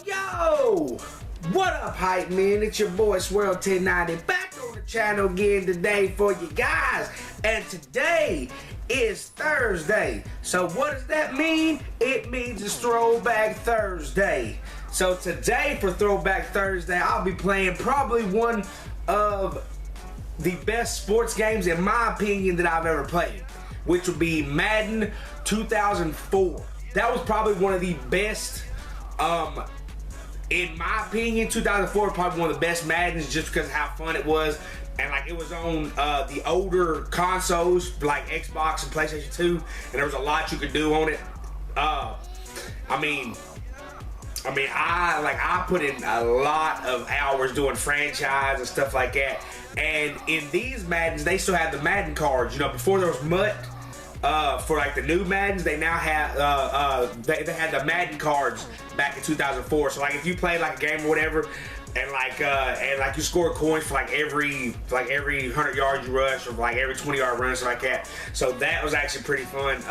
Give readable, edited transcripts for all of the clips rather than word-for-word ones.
Yo! What up, hype man? It's your boy Swirl 1090 back on the channel again today for you guys. And today is Thursday. So what does that mean? It means it's Throwback Thursday. So today for Throwback Thursday, I'll be playing probably one of the best sports games in my opinion that I've ever played, which would be Madden 2004. That was probably one of the best, in my opinion, 2004 probably one of the best Maddens just because of how fun it was. And like it was on the older consoles like Xbox and PlayStation 2, and there was a lot you could do on it. I put in a lot of hours doing franchise and stuff like that. And in these Maddens, they still have the Madden cards. You know, before there was MUT, for like the new Maddens, they now have they had the Madden cards back in 2004. So like if you played like a game or whatever, and you score coins for like every 100 yards you rush, or like every 20-yard run, something like that. So that was actually pretty fun.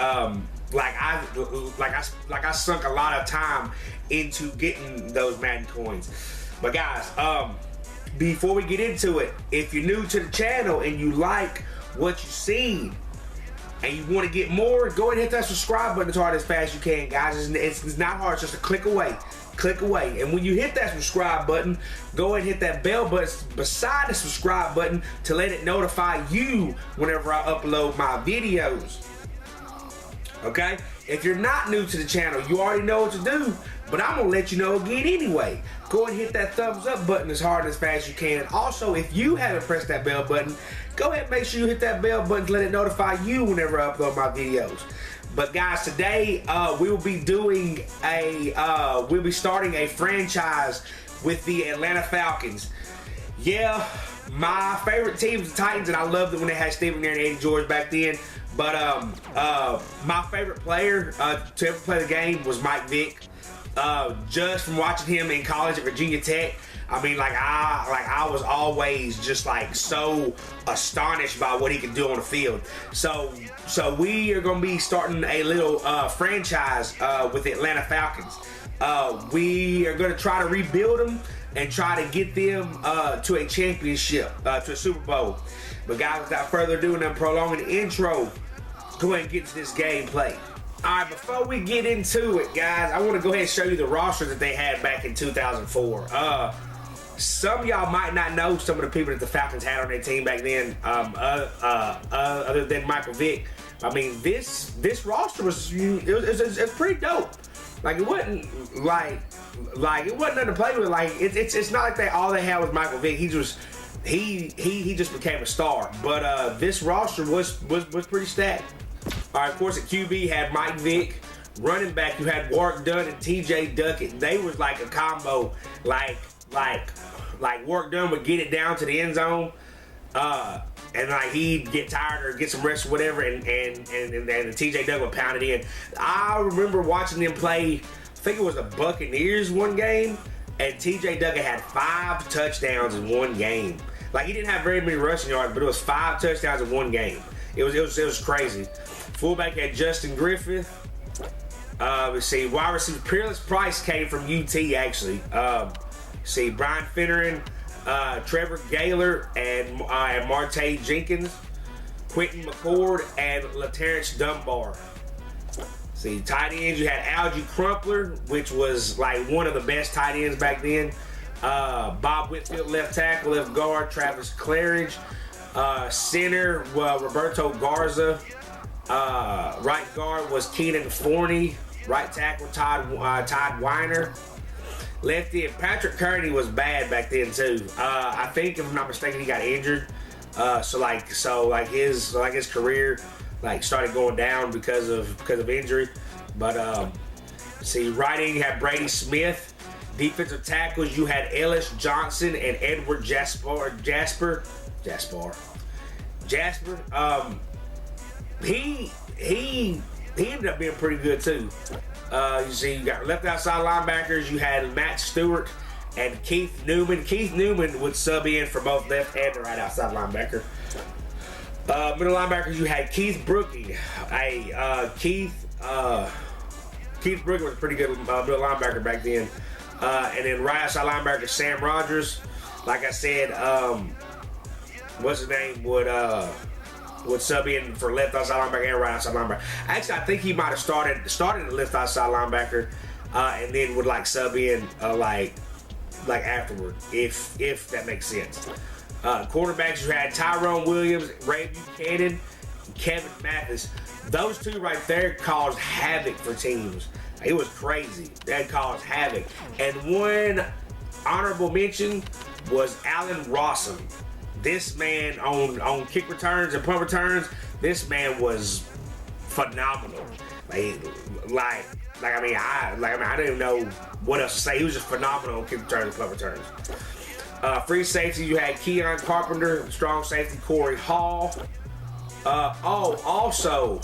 I sunk a lot of time into getting those Madden coins. But guys, before we get into it, if you're new to the channel and you like what you've seen and you want to get more, go ahead and hit that subscribe button as hard as fast as you can, guys. It's not hard, it's just a click away. Click away. And when you hit that subscribe button, go ahead and hit that bell button beside the subscribe button to let it notify you whenever I upload my videos. Okay? If you're not new to the channel, you already know what to do, but I'm gonna let you know again anyway. Go ahead and hit that thumbs up button as hard and as fast as you can. And also, if you haven't pressed that bell button, go ahead and make sure you hit that bell button to let it notify you whenever I upload my videos. But guys, today we will be doing we'll be starting a franchise with the Atlanta Falcons. Yeah, my favorite team is the Titans, and I loved it when they had Steve McNair and Eddie George back then. But my favorite player to ever play the game was Mike Vick. Just from watching him in college at Virginia Tech, I mean, I was always just like so astonished by what he could do on the field. So we are gonna be starting a little franchise with the Atlanta Falcons. We are gonna try to rebuild them and try to get them to a championship, to a Super Bowl. But guys, without further ado and prolonging the intro, go ahead and get to this gameplay. Alright, before we get into it, guys, I want to go ahead and show you the roster that they had back in 2004. Some of y'all might not know some of the people that the Falcons had on their team back then, other than Michael Vick. I mean, this roster was pretty dope. Like it wasn't like it wasn't nothing to play with. Like it's not like all they had was Michael Vick. He just became a star. But this roster was pretty stacked. All right, of course, at QB had Mike Vick. Running back, you had Warwick Dunn and T.J. Duckett. They was like a combo. Like Warwick Dunn would get it down to the end zone, and like he'd get tired or get some rest or whatever, and T.J. Duckett would pound it in. I remember watching them play. I think it was the Buccaneers one game, and T.J. Duckett had 5 touchdowns in one game. Like he didn't have very many rushing yards, but it was 5 touchdowns in one game. It was crazy. Fullback had Justin Griffith. Let's see, wide receiver Peerless Price came from UT actually. See, Brian Finneran, Trevor Gaylor, and Marte Jenkins, Quentin McCord, and LaTerrence Dunbar. See, tight ends, you had Algie Crumpler, which was like one of the best tight ends back then. Bob Whitfield, left tackle, left guard, Travis Claridge. Center, Roberto Garza. Right guard was Keenan Forney. Right tackle, Todd Weiner. Lefty, Patrick Kearney was bad back then too. I think, if I'm not mistaken, he got injured. So his career started going down because of injury. But see, right-end you had Brady Smith. Defensive tackles you had Ellis Johnson and Edward Jasper. He ended up being pretty good too. You see, you got left outside linebackers. You had Matt Stewart and Keith Newman. Keith Newman would sub in for both left and the right outside linebacker. Middle linebackers, you had Keith Brookie. Keith Brookie was a pretty good middle linebacker back then. And then right outside linebacker Sam Rogers. Like I said, what's his name would sub in for left outside linebacker and right outside linebacker. Actually, I think he might have started at left outside linebacker, and then would like sub in like afterward, if that makes sense. Quarterbacks, you had Tyrone Williams, Ray Buchanan, Kevin Mathis. Those two right there caused havoc for teams. It was crazy. That caused havoc. And one honorable mention was Allen Rossum. This man on kick returns and punt returns, this man was phenomenal. I don't even know what else to say. He was just phenomenal on kick returns and punt returns. Free safety, you had Keon Carpenter. Strong safety, Corey Hall. Also,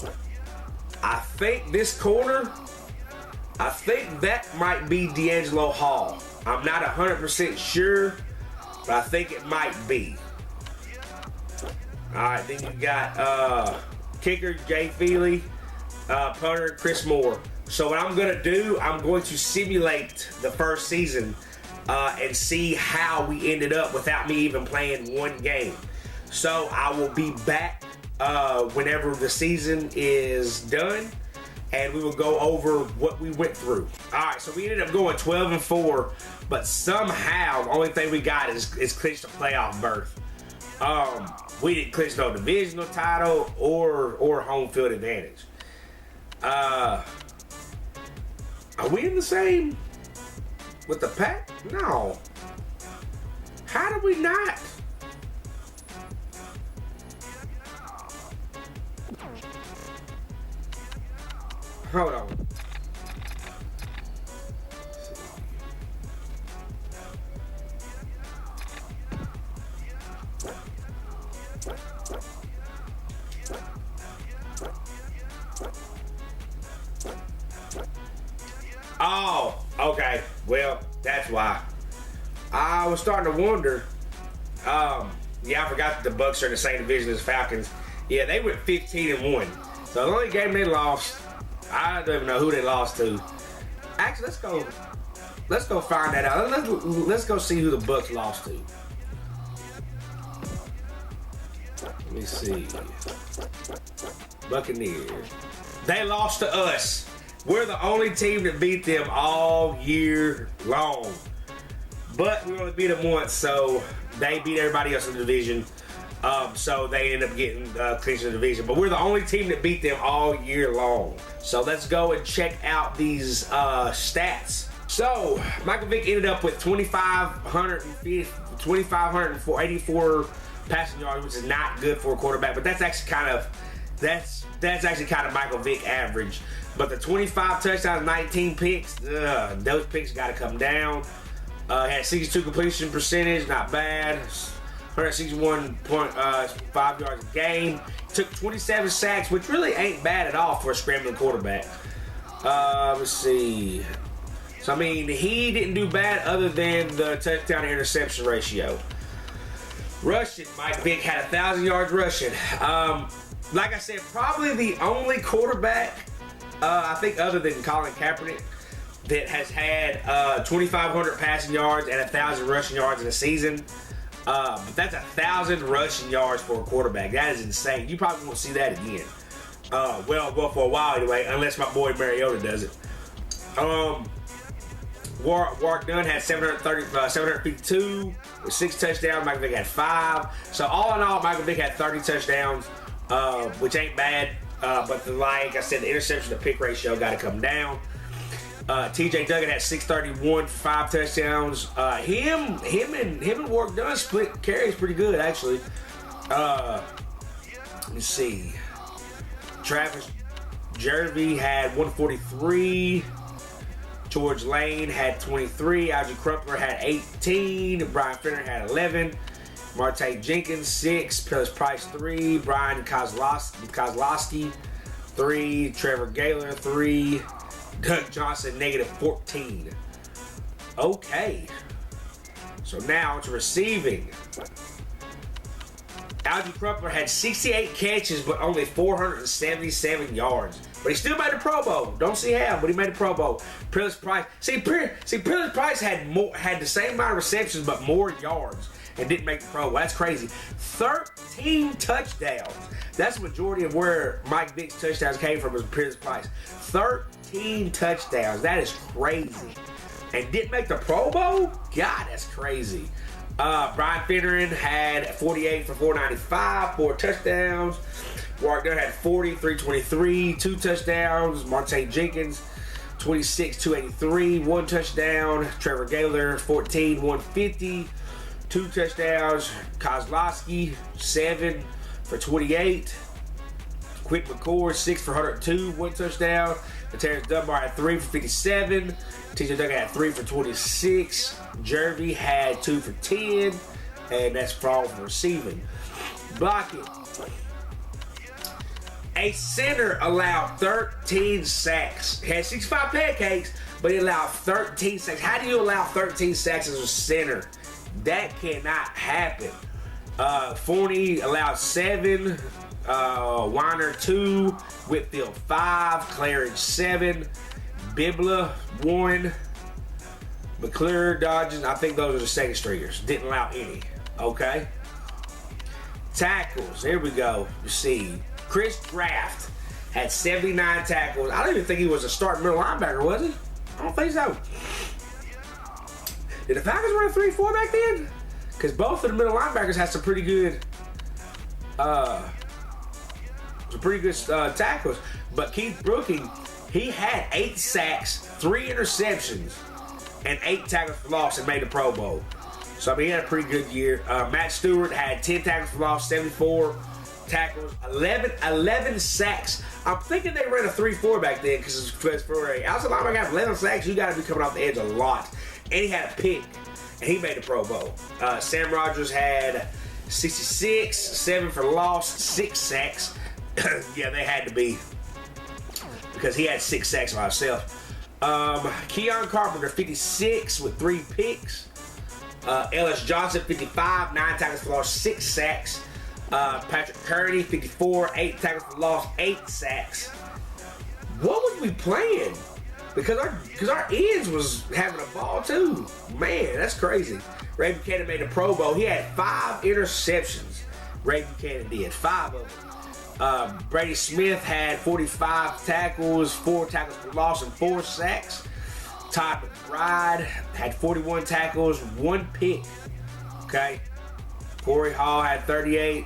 I think this corner, I think that might be D'Angelo Hall. I'm not 100% sure, but I think it might be. All right, then you got kicker Jay Feely, punter Chris Moore. So what I'm going to do, I'm going to simulate the first season and see how we ended up without me even playing one game. So I will be back whenever the season is done, and we will go over what we went through. All right, so we ended up going 12-4, but somehow the only thing we got is clinched a playoff berth. We didn't clinch no divisional title or home field advantage. Are we in the same with the Pack? No. How did we not? Hold on. Oh, okay. Well, that's why. I was starting to wonder. Yeah, I forgot that the Bucks are in the same division as Falcons. Yeah, they went 15-1. So the only game they lost, I don't even know who they lost to. Actually, let's go find that out. Let's go see who the Bucks lost to. Let me see. Buccaneers. They lost to us. We're the only team that beat them all year long. But we only beat them once, so they beat everybody else in the division. So they end up getting clinching the division. But we're the only team that beat them all year long. So let's go and check out these stats. So Michael Vick ended up with 2,584 passing yards, which is not good for a quarterback. But that's actually kind of Michael Vick average. But the 25 touchdowns, 19 picks, those picks got to come down. Had 62 completion percentage, not bad. 161.5 yards a game. Took 27 sacks, which really ain't bad at all for a scrambling quarterback. Let's see. So, I mean, he didn't do bad other than the touchdown to interception ratio. Rushing, Mike Vick had 1,000 yards rushing. Like I said, probably the only quarterback, I think other than Colin Kaepernick, that has had 2,500 passing yards and 1,000 rushing yards in a season. But that's 1,000 rushing yards for a quarterback. That is insane. You probably won't see that again. Well, for a while anyway, unless my boy Mariota does it. Warwick Dunn had 752 with 6 touchdowns. Michael Vick had 5. So all in all, Michael Vick had 30 touchdowns, which ain't bad. But like I said, the interception to pick ratio got to come down. TJ Duggan had 631 for 5 touchdowns. Him and Warwick Dunn split carries pretty good actually. Let me see. Travis Jervy had 143. George Lane had 23. Algie Crumpler had 18. Brian Finner had 11. Marte Jenkins 6. Plus Price 3. Brian Kozlowski 3. Trevor Gaylor 3. Doug Johnson -14. Okay. So now to receiving. Algie Crumpler had 68 catches but only 477 yards. But he still made the Pro Bowl. Don't see how, but he made the Pro Bowl. Privilege Price. See, Privilege Price had the same amount of receptions but more yards and didn't make the Pro Bowl. That's crazy. 13 touchdowns. That's the majority of where Mike Vick's touchdowns came from was Privilege Price. 13 touchdowns. That is crazy. And didn't make the Pro Bowl? God, that's crazy. Brian Finneran had 48 for 495, 4 touchdowns. Wagner had 40, 323, 2 touchdowns. Martae Jenkins, 26, 283, 1 touchdown. Trevor Gaylor, 14, 150, 2 touchdowns. Kozlowski, 7 for 28. Quick McCord, 6 for 102, 1 touchdown. Terrence Dunbar had 3 for 57. TJ Duggan had 3 for 26. Jervy had 2 for 10. And that's for all for receiving. Blocking. A center allowed 13 sacks. He had 65 pancakes, but he allowed 13 sacks. How do you allow 13 sacks as a center? That cannot happen. Forney allowed 7. Weiner 2. Whitfield 5. Claridge 7. Bibla 1. McClure, Dodges, I think those are the second stringers. Didn't allow any. Okay. Tackles. Here we go. You see. Chris Draft had 79 tackles. I don't even think he was a starting middle linebacker, was he? I don't think so. Did the Falcons run a 3-4 back then? Because both of the middle linebackers had some pretty good tackles. But Keith Brooking, he had 8 sacks, 3 interceptions, and 8 tackles for loss and made the Pro Bowl. So, I mean, he had a pretty good year. Matt Stewart had 10 tackles for loss, 74 tackles, 11 sacks. I'm thinking they ran a 3-4 back then because for a outside linebacker have 11 sacks, you got to be coming off the edge a lot. And he had a pick, and he made the Pro Bowl. Sam Rogers had 66, 7 for loss, 6 sacks. Yeah, they had to be because he had 6 sacks by himself. Keon Carpenter, 56 with 3 picks. Ellis Johnson, 55, 9 tackles for loss, 6 sacks. Patrick Kearney, 54, 8 tackles for loss, 8 sacks. What was we playing? Because our ends was having a ball too. Man, that's crazy. Ray Buchanan made the Pro Bowl. He had 5 interceptions. Ray Buchanan did 5 of them. Brady Smith had 45 tackles, 4 tackles for loss, and 4 sacks. Todd McBride had 41 tackles, 1 pick. Okay. Corey Hall had 38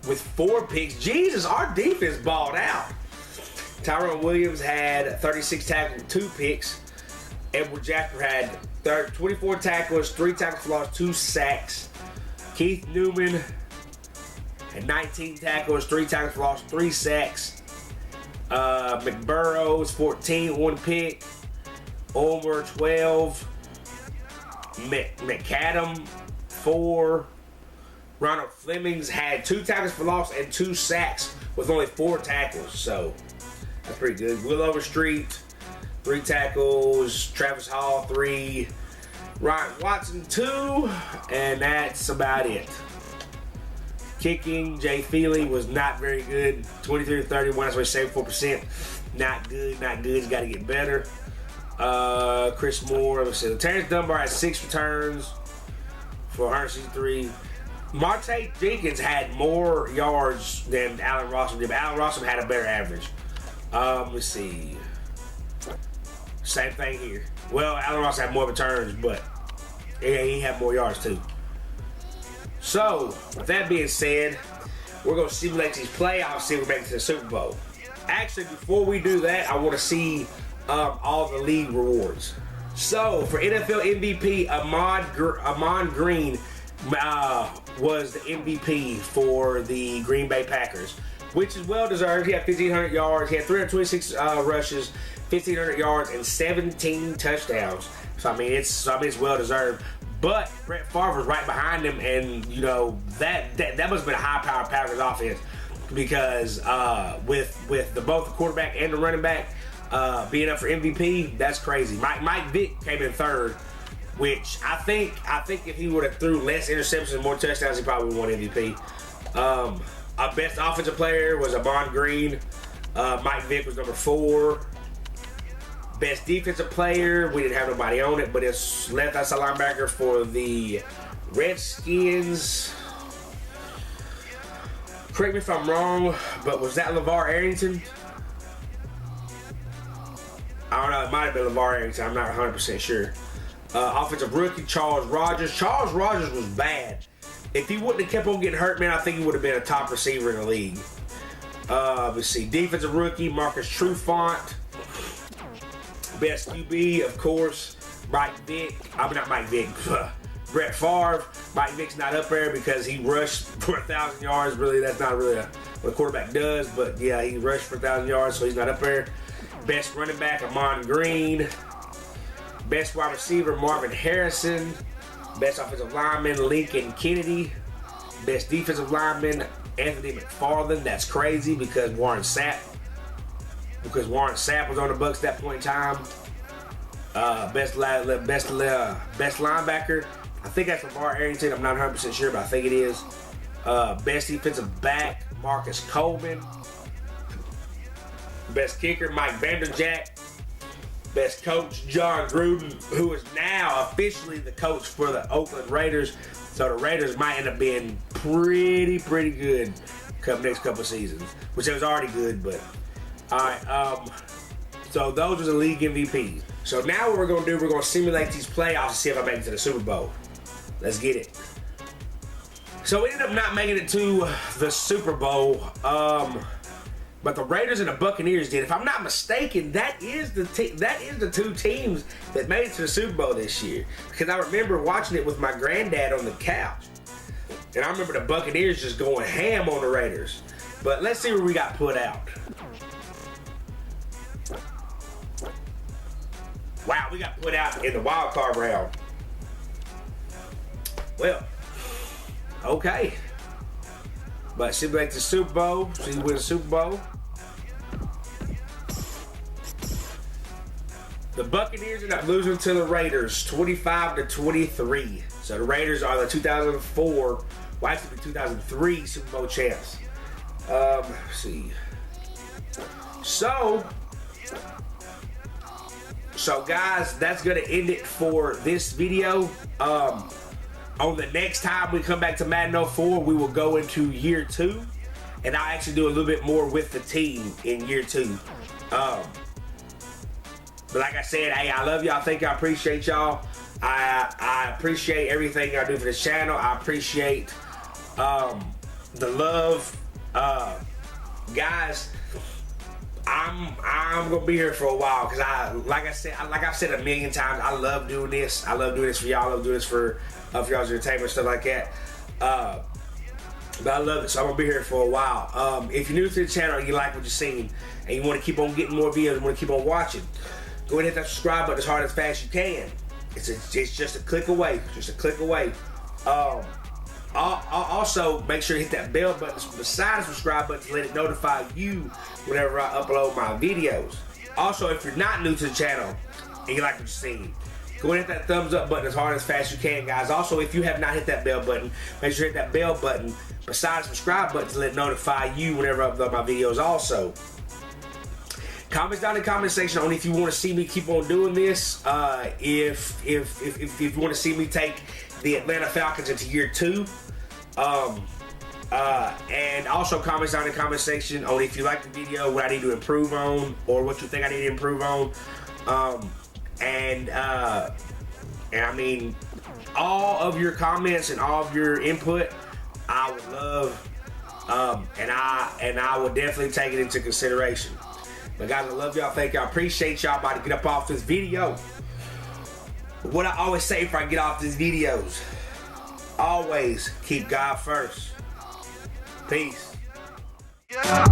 with 4 picks. Jesus, our defense balled out. Tyrone Williams had 36 tackles, 2 picks. Edward Jasper had 24 tackles, 3 tackles for loss, 2 sacks. Keith Newman had 19 tackles, 3 tackles for loss, 3 sacks. McBurrows, 14, 1 pick. Ulmer, 12. McAdam, 4. Ronald Flemings had 2 tackles for loss and 2 sacks with only 4 tackles. So that's pretty good. Will Overstreet, 3 tackles. Travis Hall, 3. Ryan Watson, 2. And that's about it. Kicking, Jay Feely was not very good. 23 to 31, that's why 74%. Not good, not good. He's got to get better. Chris Moore, let's see. Terrence Dunbar had 6 returns for 163. Martae Jenkins had more yards than Allen Rossum did, but Allen Rossum had a better average. Let's see. Same thing here. Well, Allen Rossum had more returns, but he had more yards too. So, with that being said, we're going to simulate these playoffs, see if we make it to the Super Bowl. Actually, before we do that, I want to see all the league rewards. So, for NFL MVP, Ahman Green was the MVP for the Green Bay Packers, which is well deserved. He had 1,500 yards. He had 326 rushes, 1,500 yards, and 17 touchdowns. So I mean, it's well deserved. But Brett Favre was right behind him, and you know that must have been a high-powered Packers offense because with both the quarterback and the running back being up for MVP, that's crazy. Mike Vick came in third. Which I think if he would have threw less interceptions and more touchdowns, he probably would have won MVP. Our best offensive player was Ahman Green. Mike Vick was number 4. Best defensive player, we didn't have nobody on it, but it's left outside linebacker for the Redskins. Correct me if I'm wrong, but was that LeVar Arrington? I don't know, it might have been LeVar Arrington, I'm not 100% sure. Offensive rookie, Charles Rogers. Charles Rogers was bad. If he wouldn't have kept on getting hurt, man, I think he would have been a top receiver in the league. Let's see, defensive rookie, Marcus Trufant. Best QB, of course, Mike Vick. I mean, not Mike Vick. Brett Favre. Mike Vick's not up there because he rushed for 1,000 yards. Really, that's not really what a quarterback does. But yeah, he rushed for 1,000 yards, so he's not up there. Best running back, Amon Green. Best wide receiver, Marvin Harrison. Best offensive lineman, Lincoln Kennedy. Best defensive lineman, Anthony McFarland. That's crazy because Warren Sapp was on the Bucs at that point in time. Best linebacker, I think that's LeVar Arrington. I'm not 100% sure, but I think it is. Best defensive back, Marcus Coleman. Best kicker, Mike Vanderjagt. Best coach, John Gruden, who is now officially the coach for the Oakland Raiders. So the Raiders might end up being pretty good next couple seasons, which was already good, but all right. So those are the league MVPs. So now what we're gonna do, we're gonna simulate these playoffs and see if I make it to the Super Bowl. Let's get it. So we ended up not making it to the Super Bowl, but the Raiders and the Buccaneers did. If I'm not mistaken, that is the two teams that made it to the Super Bowl this year. Because I remember watching it with my granddad on the couch, and I remember the Buccaneers just going ham on the Raiders. But let's see where we got put out. Wow, we got put out in the wild card round. Well, okay. But simulate the Super Bowl. See who wins the Super Bowl. The Buccaneers end up losing to the Raiders, 25-23. So the Raiders are the 2004, well actually the 2003 Super Bowl champs. Let's see. So guys, that's gonna end it for this video. On the next time we come back to Madden 04, we will go into year 2, and I'll actually do a little bit more with the team in year 2. But like I said, hey, I love y'all. Thank y'all. Appreciate y'all. I appreciate everything y'all do for this channel. I appreciate the love, guys. I'm gonna be here for a while because like I've said a million times, I love doing this. I love doing this for y'all. I love doing this for y'all's entertainment and stuff like that. But I love it, so I'm gonna be here for a while. If you're new to the channel and you like what you're seeing and you want to keep on getting more videos and want to keep on watching, go ahead and hit that subscribe button as hard as fast as you can. It's just a click away. Just a click away. Also, make sure you hit that bell button beside the subscribe button to let it notify you whenever I upload my videos. Also, if you're not new to the channel and you like what you're seeing, go ahead and hit that thumbs up button as hard as fast as you can, guys. Also, if you have not hit that bell button, make sure you hit that bell button beside the subscribe button to let it notify you whenever I upload my videos also. Comments down in the comment section on if you want to see me keep on doing this. If you want to see me take the Atlanta Falcons into year 2. And also comments down in the comment section on if you like the video, what I need to improve on, or what you think I need to improve on. And I mean, all of your comments and all of your input, I would love, and I will definitely take it into consideration. But guys, I love y'all. Thank y'all. Appreciate y'all. About to get up off this video. What I always say if I get off these videos, always keep God first. Peace. Yeah.